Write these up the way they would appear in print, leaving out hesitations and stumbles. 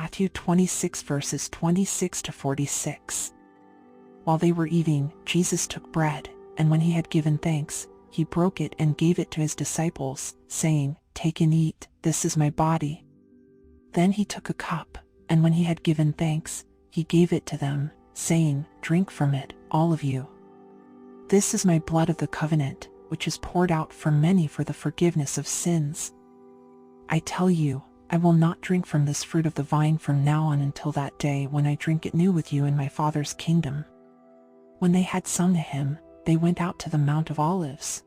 Matthew 26 verses 26 to 46. While they were eating, Jesus took bread, and when he had given thanks, he broke it and gave it to his disciples, saying, "Take and eat, this is my body." Then he took a cup, and when he had given thanks, he gave it to them, saying, "Drink from it, all of you. This is my blood of the covenant, which is poured out for many for the forgiveness of sins. I tell you, I will not drink from this fruit of the vine from now on until that day when I drink it new with you in my Father's kingdom." When they had sung a hymn, they went out to the Mount of Olives.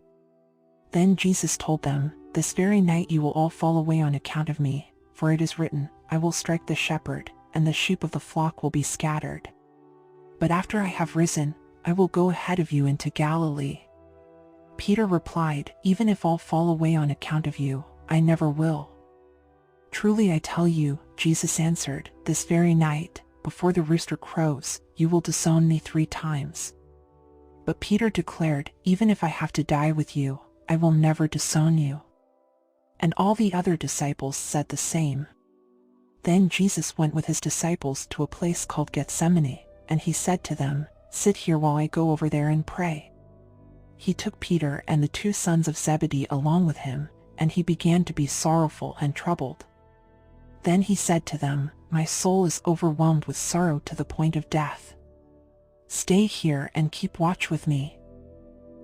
Then Jesus told them, "This very night you will all fall away on account of me, for it is written, I will strike the shepherd, and the sheep of the flock will be scattered. But after I have risen, I will go ahead of you into Galilee." Peter replied, "Even if all fall away on account of you, I never will." "Truly I tell you," Jesus answered, "this very night, before the rooster crows, you will disown me 3 times. But Peter declared, "Even if I have to die with you, I will never disown you." And all the other disciples said the same. Then Jesus went with his disciples to a place called Gethsemane, and he said to them, "Sit here while I go over there and pray." He took Peter and the 2 sons of Zebedee along with him, and he began to be sorrowful and troubled. Then he said to them, "My soul is overwhelmed with sorrow to the point of death. Stay here and keep watch with me."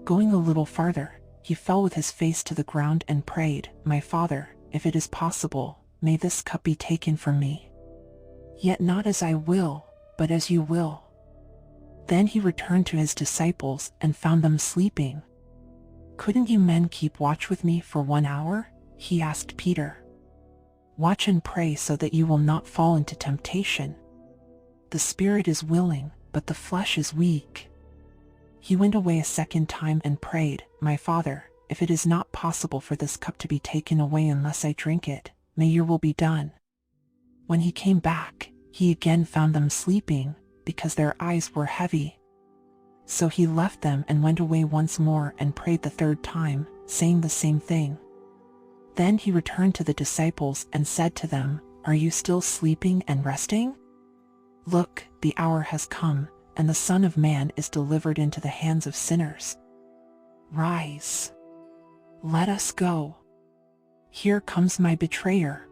Going a little farther, he fell with his face to the ground and prayed, "My Father, if it is possible, may this cup be taken from me. Yet not as I will, but as you will." Then he returned to his disciples and found them sleeping. "Couldn't you men keep watch with me for 1 hour?" he asked Peter. "Watch and pray so that you will not fall into temptation. The spirit is willing, but the flesh is weak." He went away a second time and prayed, "My Father, if it is not possible for this cup to be taken away unless I drink it, may your will be done." When he came back, he again found them sleeping, because their eyes were heavy. So he left them and went away once more and prayed the 3rd time, saying the same thing. Then he returned to the disciples and said to them, "Are you still sleeping and resting? Look, the hour has come, and the Son of Man is delivered into the hands of sinners. Rise. Let us go. Here comes my betrayer."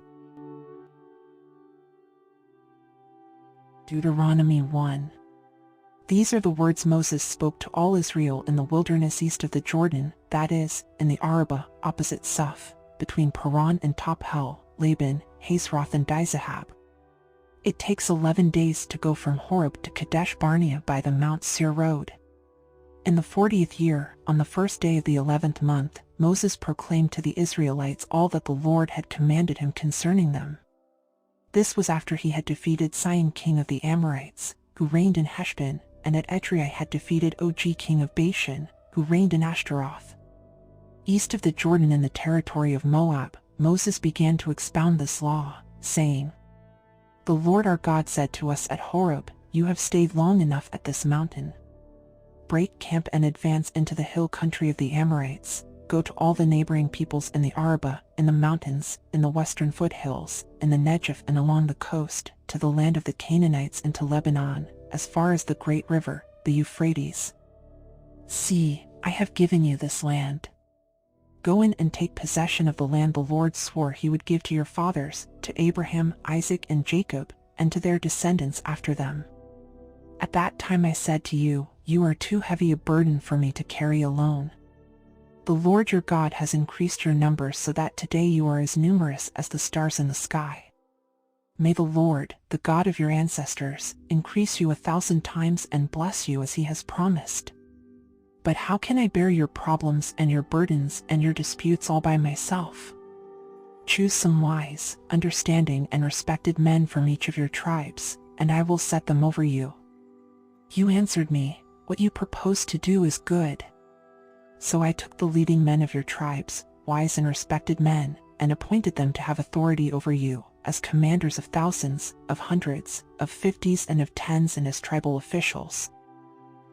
Deuteronomy 1. These are the words Moses spoke to all Israel in the wilderness east of the Jordan, that is, in the Arabah, opposite Suph, between Paran and Tophel, Laban, Hazeroth and Dizahab. It takes 11 days to go from Horeb to Kadesh Barnea by the Mount Seir road. In the 40th year, on the 1st day of the 11th month, Moses proclaimed to the Israelites all that the Lord had commanded him concerning them. This was after he had defeated Sihon king of the Amorites, who reigned in Heshbon, and at Edrei had defeated Og king of Bashan, who reigned in Ashtaroth. East of the Jordan in the territory of Moab, Moses began to expound this law, saying, "The Lord our God said to us at Horeb, You have stayed long enough at this mountain. Break camp and advance into the hill country of the Amorites. Go to all the neighboring peoples in the Arabah, in the mountains, in the western foothills, in the Negev and along the coast, to the land of the Canaanites and to Lebanon, as far as the great river, the Euphrates. See, I have given you this land. Go in and take possession of the land the Lord swore he would give to your fathers, to Abraham, Isaac, and Jacob, and to their descendants after them. At that time I said to you, You are too heavy a burden for me to carry alone. The Lord your God has increased your numbers so that today you are as numerous as the stars in the sky. May the Lord, the God of your ancestors, increase you 1,000 times and bless you as he has promised. But how can I bear your problems and your burdens and your disputes all by myself? Choose some wise, understanding, and respected men from each of your tribes, and I will set them over you." You answered me, "What you propose to do is good." So I took the leading men of your tribes, wise and respected men, and appointed them to have authority over you, as commanders of thousands, of hundreds, of 50s and of 10s, and as tribal officials.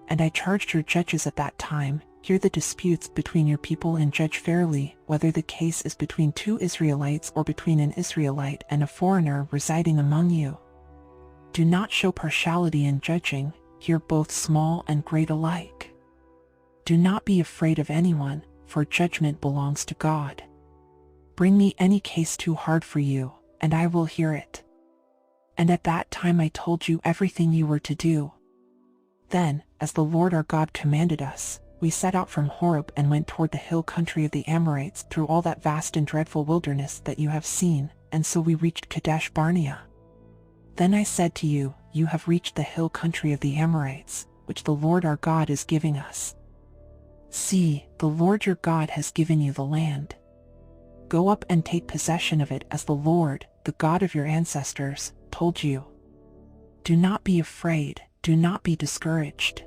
And I charged your judges at that time, Hear the disputes between your people and judge fairly, whether the case is between two Israelites or between an Israelite and a foreigner residing among you. Do not show partiality in judging, hear both small and great alike. Do not be afraid of anyone, for judgment belongs to God. Bring me any case too hard for you, and I will hear it. And at that time I told you everything you were to do. Then, as the Lord our God commanded us, we set out from Horeb and went toward the hill country of the Amorites through all that vast and dreadful wilderness that you have seen, and so we reached Kadesh Barnea. Then I said to you, you have reached the hill country of the Amorites, which the Lord our God is giving us. See, the Lord your God has given you the land. Go up and take possession of it as the Lord, the God of your ancestors, told you. Do not be afraid, do not be discouraged.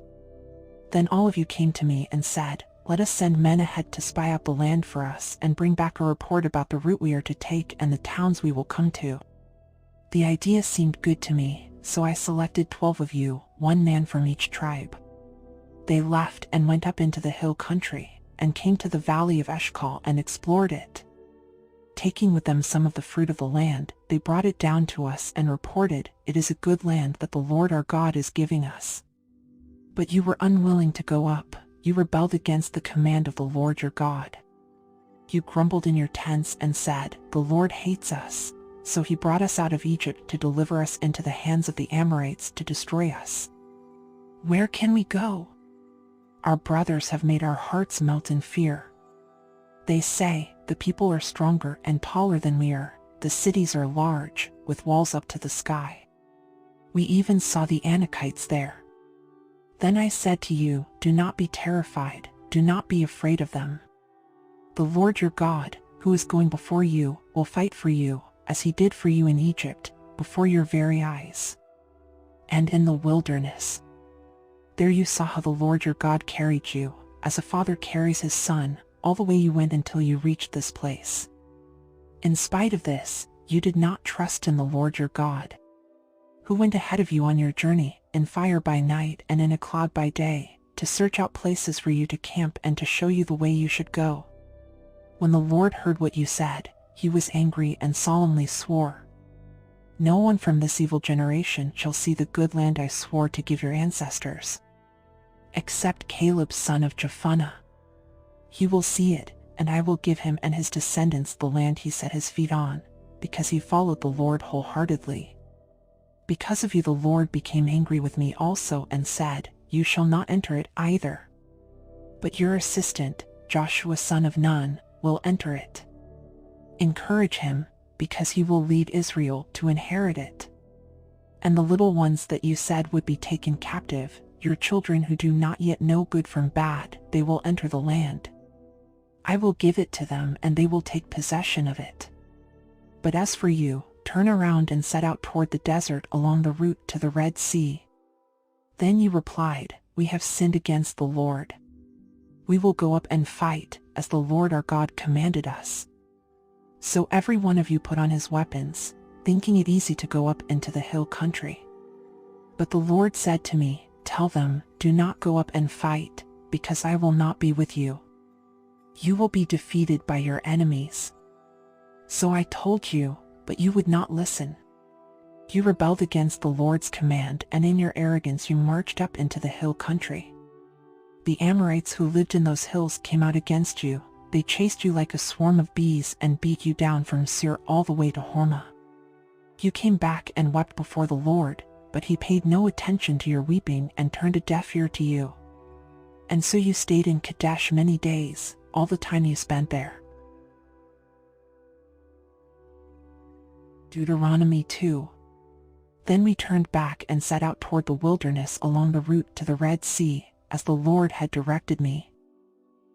Then all of you came to me and said, let us send men ahead to spy out the land for us and bring back a report about the route we are to take and the towns we will come to. The idea seemed good to me, so I selected 12 of you, 1 man from each tribe. They left and went up into the hill country, and came to the valley of Eshcol and explored it. Taking with them some of the fruit of the land, they brought it down to us and reported, it is a good land that the Lord our God is giving us. But you were unwilling to go up, you rebelled against the command of the Lord your God. You grumbled in your tents and said, the Lord hates us, so he brought us out of Egypt to deliver us into the hands of the Amorites to destroy us. Where can we go? Our brothers have made our hearts melt in fear. They say, the people are stronger and taller than we are, the cities are large, with walls up to the sky. We even saw the Anakites there. Then I said to you, do not be terrified, do not be afraid of them. The Lord your God, who is going before you, will fight for you, as he did for you in Egypt, before your very eyes. And in the wilderness. There you saw how the Lord your God carried you, as a father carries his son, all the way you went until you reached this place. In spite of this, you did not trust in the Lord your God, who went ahead of you on your journey, in fire by night and in a cloud by day, to search out places for you to camp and to show you the way you should go. When the Lord heard what you said, he was angry and solemnly swore, no one from this evil generation shall see the good land I swore to give your ancestors, except Caleb son of Jephunneh. He will see it, and I will give him and his descendants the land he set his feet on, because he followed the Lord wholeheartedly. Because of you the Lord became angry with me also and said, you shall not enter it either. But your assistant, Joshua son of Nun, will enter it. Encourage him, because he will lead Israel to inherit it. And the little ones that you said would be taken captive, your children who do not yet know good from bad, they will enter the land. I will give it to them and they will take possession of it. But as for you, turn around and set out toward the desert along the route to the Red Sea. Then you replied, we have sinned against the Lord. We will go up and fight, as the Lord our God commanded us. So every one of you put on his weapons, thinking it easy to go up into the hill country. But the Lord said to me, tell them, do not go up and fight, because I will not be with you. You will be defeated by your enemies. So I told you, but you would not listen. You rebelled against the Lord's command, and in your arrogance you marched up into the hill country. The Amorites who lived in those hills came out against you. They chased you like a swarm of bees and beat you down from Seir all the way to Hormah. You came back and wept before the Lord, but he paid no attention to your weeping and turned a deaf ear to you. And so you stayed in Kadesh many days, all the time you spent there. Deuteronomy 2. Then we turned back and set out toward the wilderness along the route to the Red Sea, as the Lord had directed me.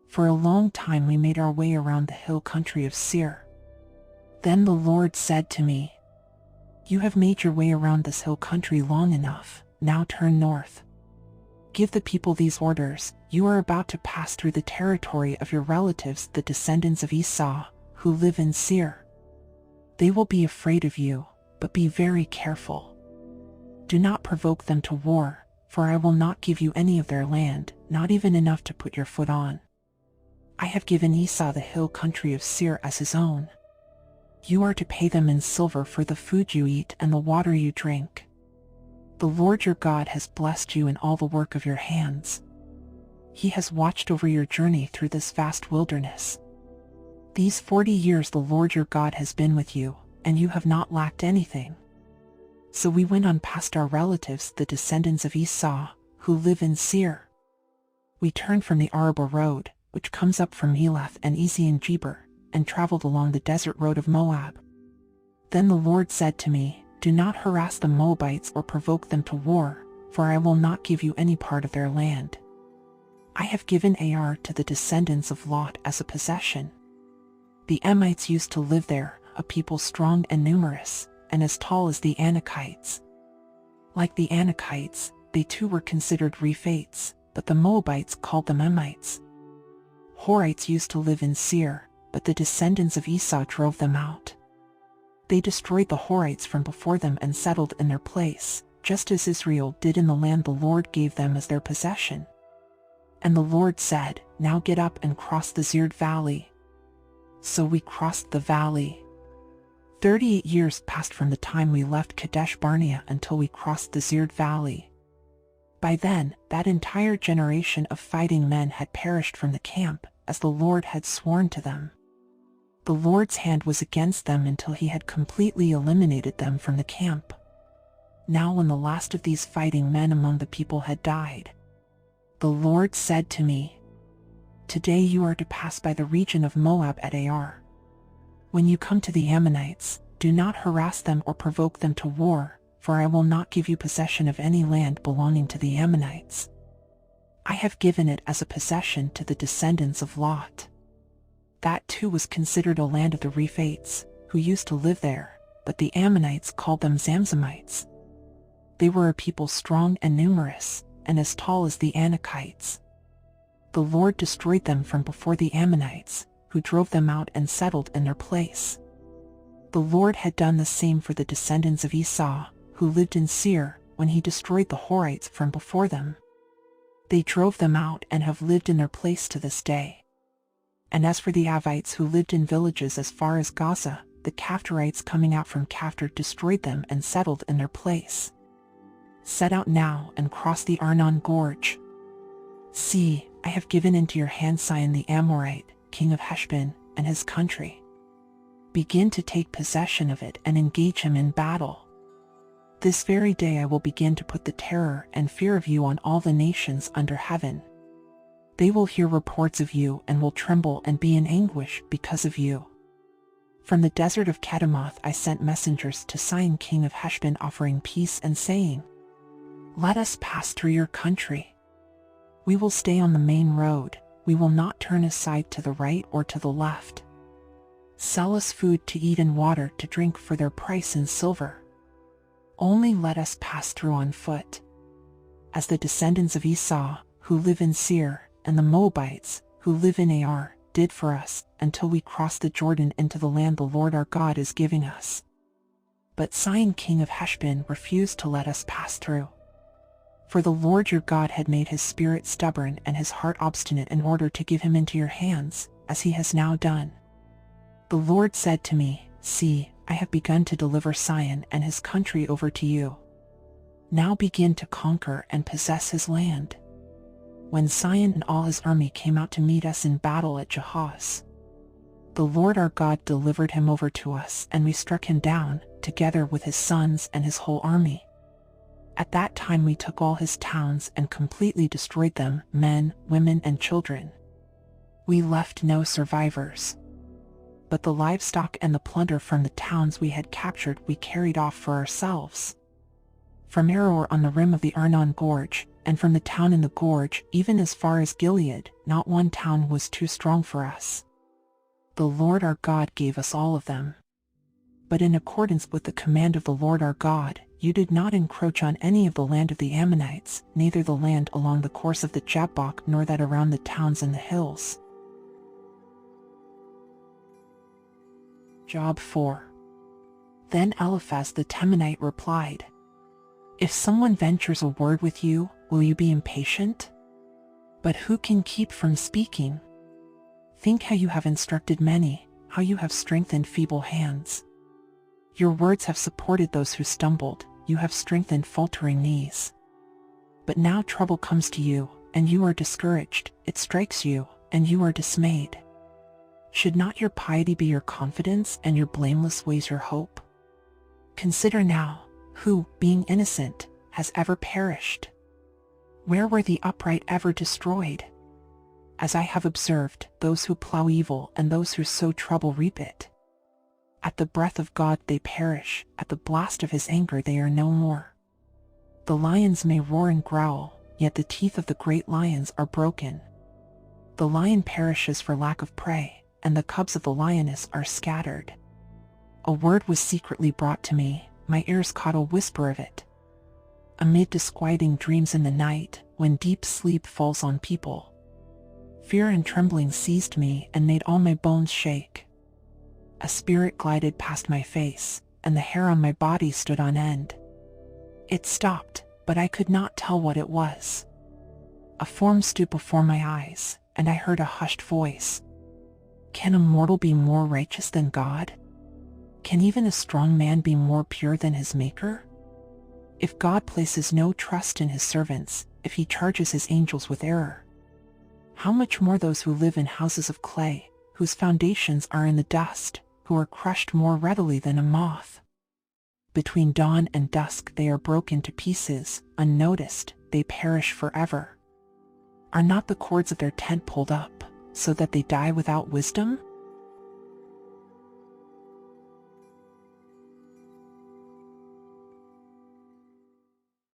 For a long time we made our way around the hill country of Seir. Then the Lord said to me, you have made your way around this hill country long enough, now turn north. Give the people these orders, you are about to pass through the territory of your relatives, the descendants of Esau, who live in Seir. They will be afraid of you, but be very careful. Do not provoke them to war, for I will not give you any of their land, not even enough to put your foot on. I have given Esau the hill country of Seir as his own. You are to pay them in silver for the food you eat and the water you drink. The Lord your God has blessed you in all the work of your hands. He has watched over your journey through this vast wilderness. These 40 years the Lord your God has been with you, and you have not lacked anything. So we went on past our relatives, the descendants of Esau, who live in Seir. We turned from the Arabah road, which comes up from Elath and Ezion-Geber, and traveled along the desert road of Moab. Then the Lord said to me, Do not harass the Moabites or provoke them to war, for I will not give you any part of their land. I have given Ar to the descendants of Lot as a possession. The Emites used to live there, a people strong and numerous, and as tall as the Anakites. Like the Anakites, they too were considered Rephates, but the Moabites called them Emites. Horites used to live in Seir, but the descendants of Esau drove them out. They destroyed the Horites from before them and settled in their place, just as Israel did in the land the Lord gave them as their possession. And the Lord said, Now get up and cross the Zered valley. So we crossed the valley. 38 years passed from the time we left Kadesh Barnea until we crossed the Zered valley. By then, that entire generation of fighting men had perished from the camp, as the Lord had sworn to them. The Lord's hand was against them until he had completely eliminated them from the camp. Now when the last of these fighting men among the people had died, the Lord said to me, Today you are to pass by the region of Moab at Ar. When you come to the Ammonites, do not harass them or provoke them to war, for I will not give you possession of any land belonging to the Ammonites. I have given it as a possession to the descendants of Lot. That too was considered a land of the Rephates, who used to live there, but the Ammonites called them Zamzamites. They were a people strong and numerous, and as tall as the Anakites. The Lord destroyed them from before the Ammonites, who drove them out and settled in their place. The Lord had done the same for the descendants of Esau, who lived in Seir, when he destroyed the Horites from before them. They drove them out and have lived in their place to this day. And as for the Avites who lived in villages as far as Gaza, the Caphtorites coming out from Caphtor destroyed them and settled in their place. Set out now and cross the Arnon Gorge. See, I have given into your hand Sihon the Amorite, king of Heshbon, and his country. Begin to take possession of it and engage him in battle. This very day I will begin to put the terror and fear of you on all the nations under heaven. They will hear reports of you and will tremble and be in anguish because of you. From the desert of Kedemoth I sent messengers to Sihon king of Heshbon offering peace and saying, Let us pass through your country. We will stay on the main road, we will not turn aside to the right or to the left. Sell us food to eat and water to drink for their price in silver. Only let us pass through on foot. As the descendants of Esau, who live in Seir, and the Moabites, who live in Ar, did for us, until we cross the Jordan into the land the Lord our God is giving us. But Sihon king of Heshbon refused to let us pass through. For the Lord your God had made his spirit stubborn and his heart obstinate in order to give him into your hands, as he has now done. The Lord said to me, See, I have begun to deliver Sihon and his country over to you. Now begin to conquer and possess his land. When Sihon and all his army came out to meet us in battle at Jahaz, the Lord our God delivered him over to us, and we struck him down, together with his sons and his whole army. At that time we took all his towns and completely destroyed them, men, women, and children. We left no survivors. But the livestock and the plunder from the towns we had captured we carried off for ourselves. From Aroer on the rim of the Arnon Gorge, and from the town in the gorge, even as far as Gilead, not one town was too strong for us. The Lord our God gave us all of them. But in accordance with the command of the Lord our God, you did not encroach on any of the land of the Ammonites, neither the land along the course of the Jabbok nor that around the towns and the hills. Job 4. Then Eliphaz the Temanite replied, If someone ventures a word with you, will you be impatient? But who can keep from speaking? Think how you have instructed many, how you have strengthened feeble hands. Your words have supported those who stumbled, you have strengthened faltering knees. But now trouble comes to you, and you are discouraged, it strikes you, and you are dismayed. Should not your piety be your confidence and your blameless ways your hope? Consider now, who, being innocent, has ever perished? Where were the upright ever destroyed? As I have observed, those who plow evil and those who sow trouble reap it. At the breath of God they perish, at the blast of his anger they are no more. The lions may roar and growl, yet the teeth of the great lions are broken. The lion perishes for lack of prey, and the cubs of the lioness are scattered. A word was secretly brought to me, my ears caught a whisper of it. Amid disquieting dreams in the night, when deep sleep falls on people, fear and trembling seized me and made all my bones shake. A spirit glided past my face, and the hair on my body stood on end. It stopped, but I could not tell what it was. A form stood before my eyes, and I heard a hushed voice. Can a mortal be more righteous than God? Can even a strong man be more pure than his Maker? If God places no trust in his servants, if he charges his angels with error, how much more those who live in houses of clay, whose foundations are in the dust, who are crushed more readily than a moth. Between dawn and dusk they are broken to pieces, unnoticed, they perish forever. Are not the cords of their tent pulled up, so that they die without wisdom?